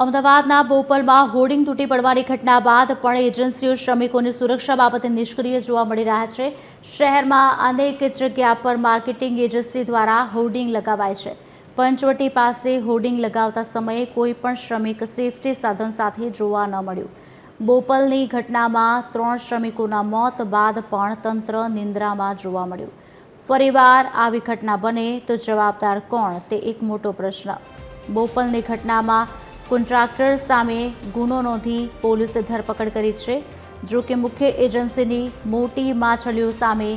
અમદાવાદના બોપલમાં હોર્ડિંગ તૂટી પડવાની ઘટના બાદ પણ એજન્સીઓ શ્રમિકોની સુરક્ષા બાબતે નિષ્ક્રિય જોવા મળી રહ્યા છે। શહેરમાં અનેક જગ્યા પર માર્કેટિંગ એજન્સી દ્વારા હોર્ડિંગ લગાવાય છે। પંચવટી પાસે હોર્ડિંગ લગાવતા સમયે કોઈ પણ શ્રમિક સેફટી સાધન સાથે જોવા ન મળ્યું। બોપલની ઘટનામાં 3 શ્રમિકોના મોત બાદ પણ તંત્ર નિંદ્રામાં જોવા મળ્યું। ફરીવાર આવી ઘટના બને તો જવાબદાર કોણ તે એક મોટો પ્રશ્ન। બોપલની ઘટનામાં કોન્ટ્રાક્ટર સામે ગુનો નોંધી પોલીસે ધરપકડ કરી છે। જો કે મુખ્ય એજન્સીની મોટી માછલીઓ સામે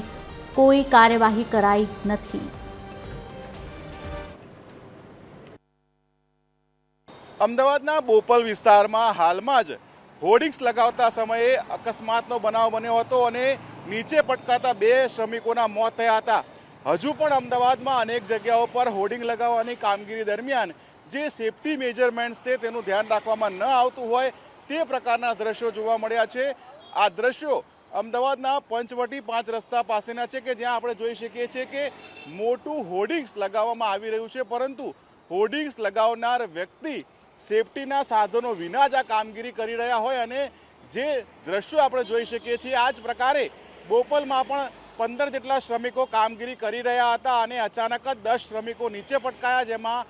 કોઈ કાર્યવાહી કરાઈ નથી। અમદાવાદના બોપલ વિસ્તારમાં હાલમાં જ હોર્ડિંગ્સ લગાવતા સમયે અકસ્માતનો બનાવ બન્યો હતો અને નીચે પટકાતા 2 શ્રમિકોના મોત થયા હતા। હજુ પણ અમદાવાદમાં અનેક જગ્યાઓ પર હોર્ડિંગ લગાવવાની કામગીરી દરમિયાન જે સેફટી મેજરમેન્ટ્સ છે તેનું ધ્યાન રાખવામાં ન આવતું હોય તે પ્રકારના દ્રશ્યો જોવા મળ્યા છે। આ દ્રશ્યો અમદાવાદના પંચવટી 5 રસ્તા પાસેના છે કે જ્યાં આપણે જોઈ શકીએ છીએ કે મોટું હોર્ડિંગ્સ લગાવવામાં આવી રહ્યું છે, પરંતુ હોર્ડિંગ્સ લગાવનાર વ્યક્તિ સેફટીના સાધનો વિના જ આ કામગીરી કરી રહ્યા હોય અને જે દ્રશ્યો આપણે જોઈ શકીએ છીએ આ જ પ્રકારે બોપલમાં પણ 15 જેટલા શ્રમિકો કામગીરી કરી રહ્યા હતા અને અચાનક જ 10 શ્રમિકો નીચે પટકાયા, જેમાં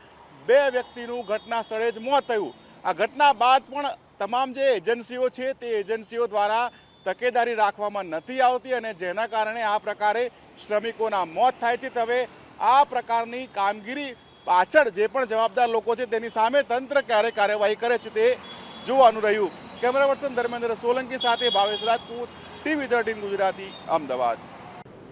2 વ્યક્તિનું ઘટના સ્થળે જ મોત થયું। આ ઘટના બાદ પણ તમામ જે એજન્સીઓ છે તે એજન્સીઓ દ્વારા તકેદારી રાખવામાં નથી આવતી અને જેના કારણે આ પ્રકારે શ્રમિકોના મોત થાય છે। હવે આ પ્રકારની કામગીરી પાછળ જે પણ જવાબદાર લોકો છે તેની સામે તંત્ર ક્યારે કાર્યવાહી કરે છે તે જોવાનું રહ્યું। કેમેરા પર્સન ધર્મેન્દ્ર સોલંકી સાથે ભાવેશ રાજપૂત, TV13 ગુજરાતી, અમદાવાદ।